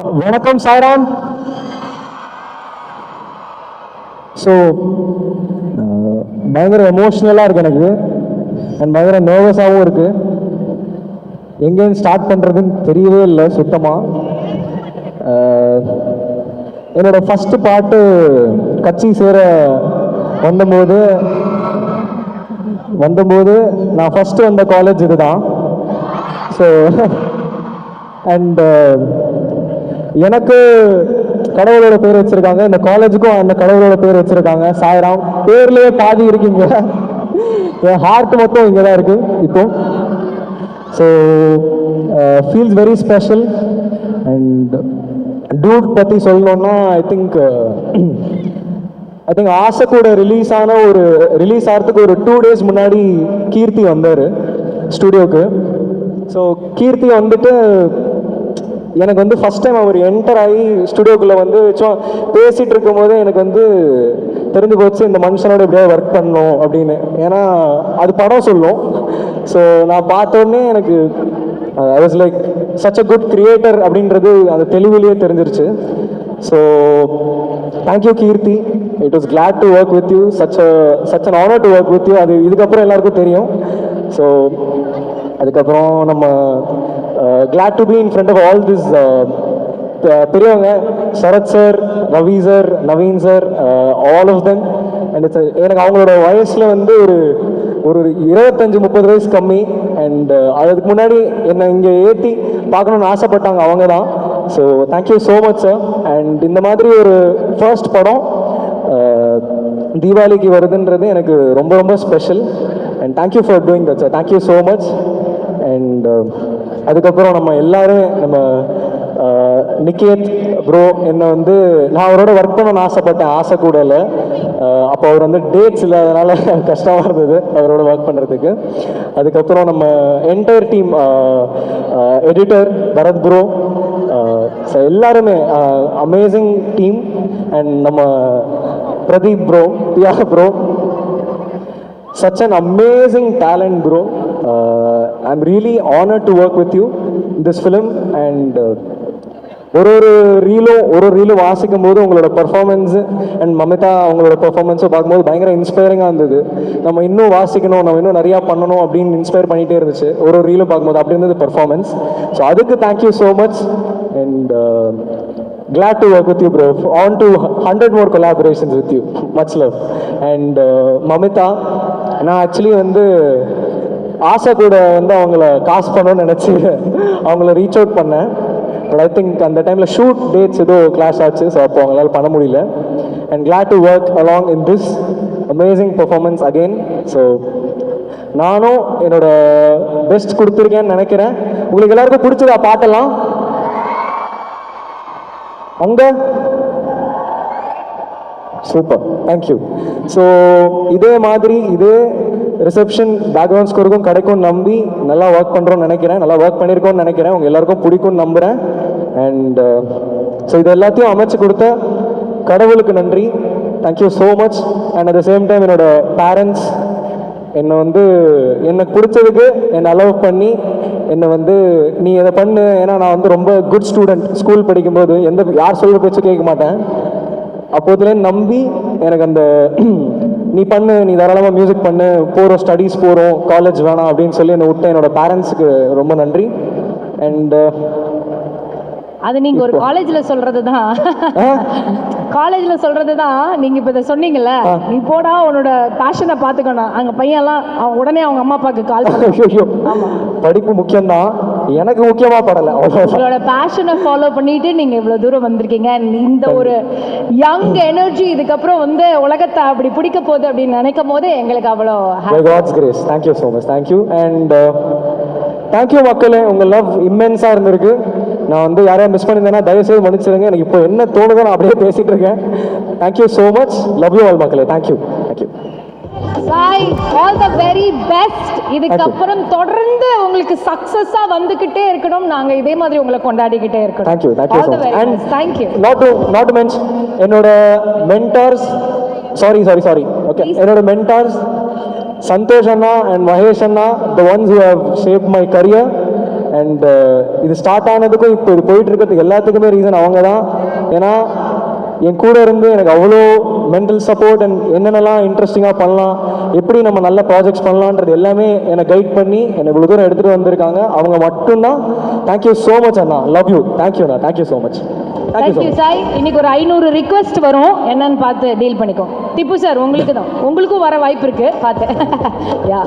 வணக்கம் சாய்ராம். ஸோ பயங்கர எமோஷ்னலாக இருக்கு எனக்கு அண்ட் பயங்கர நர்வஸாகவும் இருக்கு. எங்கேருந்து ஸ்டார்ட் பண்ணுறதுன்னு தெரியவே இல்லை சுத்தமாக. என்னோட ஃபஸ்ட்டு பாட்டு கட்சி சேர வந்தபோது நான் ஃபஸ்ட்டு வந்த காலேஜ் இதுதான். ஸோ அண்ட் எனக்கு கடவுளோட பேர் வச்சிருக்காங்க, இந்த காலேஜுக்கும் அந்த கடவுளோட பேர் வச்சிருக்காங்க சாய்ராம். பேர்லயே பாதி இருக்கீங்க, என் ஹார்ட் மொத்தம் இங்கே தான் இருக்கு இப்போ. So feels very special. And dude பற்றி சொல்லணும்னா ஐ திங்க் ஆசை கூட ரிலீஸ் ஆகிறதுக்கு ஒரு 2 days முன்னாடி கீர்த்தி வந்தார் ஸ்டுடியோவுக்கு. ஸோ கீர்த்தி வந்துட்டு எனக்கு வந்து ஃபஸ்ட் டைம் அவர் என்டர் ஆகி ஸ்டுடியோக்குள்ளே வந்து பேசிகிட்டு இருக்கும்போது எனக்கு வந்து தெரிஞ்சு போச்சு இந்த மனுஷனோட எப்படியாவது ஒர்க் பண்ணணும் அப்படின்னு. ஏன்னா அது படம் சொல்லும். ஸோ நான் பார்த்தோன்னே எனக்கு I was like such a good creator அப்படின்றது அந்த தெளிவிலேயே தெரிஞ்சிருச்சு. So thank you Keerthi, it was glad to work with you, such an honour to work with you. அது இதுக்கப்புறம் எல்லாருக்கும் தெரியும். ஸோ அதுக்கப்புறம் நம்ம glad to be in front of all this பெரியவங்க, Sarath sir, Ravi sir, Naveen sir, all of them. And எனக்கு அவங்களோட வயசில் வந்து ஒரு 25-30 வயசு கம்மி. அண்ட் அதுக்கு முன்னாடி என்னை இங்கே ஏற்றி பார்க்கணுன்னு ஆசைப்பட்டாங்க அவங்க தான். So thank you so much sir. And இந்த மாதிரி ஒரு ஃபர்ஸ்ட் படம் தீபாவளிக்கு வருதுன்றது எனக்கு ரொம்ப ரொம்ப special. And thank you for doing that sir, thank you so much. And அதுக்கப்புறம் நம்ம எல்லாருமே நம்ம நிக்கேத் ப்ரோ என்னை வந்து நான் அவரோட ஒர்க் பண்ணணும்னு ஆசைப்பட்டேன், ஆசை கூட இல்லை. அப்போ அவர் வந்து டேட்ஸ் இல்லாதனால கஷ்டமாக இருந்தது அவரோட ஒர்க் பண்ணுறதுக்கு. அதுக்கப்புறம் நம்ம entire team, editor Bharath bro, so எல்லாருமே அமேசிங் டீம். அண்ட் நம்ம Pradeep bro, Piya bro, such an amazing talent bro. I'm really honored to work with you in this film. And ஒரு ரீலும் வாசிக்கும் போது உங்களோட பர்ஃபார்மன்ஸு அண்ட் மமிதா அவங்களோட பர்ஃபார்மன்ஸும் பார்க்கும்போது பயங்கர இன்ஸ்பைரிங்காக இருந்தது. நம்ம இன்னும் வாசிக்கணும், நம்ம இன்னும் நிறையா பண்ணணும் அப்படின்னு இன்ஸ்பயர் பண்ணிகிட்டே இருந்துச்சு ஒரு ரீலும் பார்க்கும்போது. அப்படி இருந்தது பர்ஃபார்மன்ஸ். ஸோ அதுக்கு thank you so much. And glad to work with you bro, on to 100 more collaborations with you, much love. And Mamitha, நான் ஆக்சுவலி வந்து ஆசை கூட வந்து அவங்கள காசு பண்ணணும்னு நினச்சி அவங்கள ரீச் அவுட் பண்ணேன். பட் ஐ திங்க் அந்த டைமில் ஷூட் டேட்ஸ் ஏதோ கிளாஷ் ஆச்சு. ஸோ அப்போ அவங்களால பண்ண முடியல. And glad to work along in this amazing performance again. So நானும் என்னோட பெஸ்ட் கொடுத்துருக்கேன்னு நினைக்கிறேன். உங்களுக்கு எல்லாருக்கும் பிடிச்சதா பாட்டெல்லாம் அங்க? Super, thank you. ஸோ இதே மாதிரி இதே ரிசப்ஷன் பேக்ரவுண்ட் ஸ்கோருக்கும் கிடைக்கும் நம்பி நல்லா ஒர்க் பண்ணுறோன்னு நினைக்கிறேன், நல்லா ஒர்க் பண்ணியிருக்கோன்னு நினைக்கிறேன். உங்கள் எல்லாருக்கும் பிடிக்கும்னு நம்புகிறேன். அண்ட் ஸோ இது எல்லாத்தையும் அமைச்சு கொடுத்த கடவுளுக்கு நன்றி, thank you so much. And at the same time என்னோட பேரண்ட்ஸ் என்னை வந்து எனக்கு பிடிச்சதுக்கு என்னை அலோவ் பண்ணி என்னை வந்து நீ இதை பண்ணு. ஏன்னா நான் வந்து ரொம்ப குட் ஸ்டூடெண்ட். ஸ்கூல் படிக்கும்போது யார் சொல்கிற பேச்சு கேட்க மாட்டேன். அப்போதுலேருந்து நம்பி எனக்கு அந்த நீ பண்ணு, நீ தாராளமாக மியூசிக் பண்ணு, போகிறோம் ஸ்டடீஸ் போகிறோம், காலேஜ் வேணாம் அப்படின்னு சொல்லி என்னை விட்ட என்னோட பேரண்ட்ஸுக்கு ரொம்ப நன்றி. அண்ட் அது நீங்க ஒரு காலேஜ்ல சொல்றது தான், காலேஜ்ல சொல்றது தான். நீங்க இப்ப இதை சொன்னீங்கல்ல, நீ போடா உன்னோட பேஷனை பாத்துக்கணும். அங்க பையன்லாம் உடனே அவங்க அம்மா அப்பாவுக்கு கால் பண்ண. படிப்பு முக்கியம்தான், எனக்கு முக்கியமா படல. உங்களோட பேஷனை ஃபாலோ பண்ணிட்டு நீங்க இவ்வளவு தூரம் வந்திருக்கீங்க. இந்த ஒரு யங் எனர்ஜி இதுக்கப்புறம் வந்து உலகத்தை அப்படி பிடிக்க போகுது அப்படின்னு நினைக்கும் போது எங்களுக்கு அவ்வளோ God's grace. Thank you so much, thank you. And thank you மக்களே, உங்கள் லவ் இம்மென்ஸாக இருந்திருக்கு. நான் வந்து யாரையும் மிஸ் பண்ணியிருந்தேன்னா தயவுசெய்து மன்னிச்சிருங்க. எனக்கு இப்போ என்ன தோணுதோ நான் அப்படியே பேசிகிட்டு இருக்கேன். Thank you so much, love you all மக்களே. Thank you, thank you. Sai, all the very best. இதுக்கப்புறம் தொடர்ந்து உங்களுக்கு சக்சஸா வந்துகிட்டே இருக்கணும். நாங்க இதே மாதிரி உங்களை கொண்டாடிக்கிட்டே இருக்கணும். Thank you, thank you so much. And thank you. Not to mention என்னோட மென்டார்ஸ், சாரி ஓகே, என்னோட மென்டார்ஸ் சந்தோஷ் அண்ணா அண்ட் மகேஷ் அண்ணா, the ones who have shaped my career. And இது ஸ்டார்ட் ஆனதுக்கும் இப்போ இது போயிட்டு இருக்கிறதுக்கு எல்லாத்துக்குமே ரீசன் அவங்க தான். ஏன்னா என் கூட இருந்து எனக்கு அவ்வளோ மென்டல் சப்போர்ட் அண்ட் என்னென்னலாம் இன்ட்ரெஸ்டிங்காக பண்ணலாம், எப்படி நம்ம நல்ல ப்ராஜெக்ட்ஸ் பண்ணலான்றது எல்லாமே என்னை கைட் பண்ணி என்னை இவ்வளோ தூரம் எடுத்துகிட்டு வந்திருக்காங்க. அவங்க மட்டும்தான். தேங்க்யூ ஸோ மச் அண்ணா, லவ் யூ, தேங்க்யூண்ணா, thank you so much. Thank you Sai. இன்னைக்கு ஒரு 500 ரிக்வெஸ்ட் வரும், என்னன்னு பார்த்து டீல் பண்ணிக்கோ. திப்பு சார் உங்களுக்கு தான், உங்களுக்கும் வர வாய்ப்பு இருக்கு பார்த்து. யா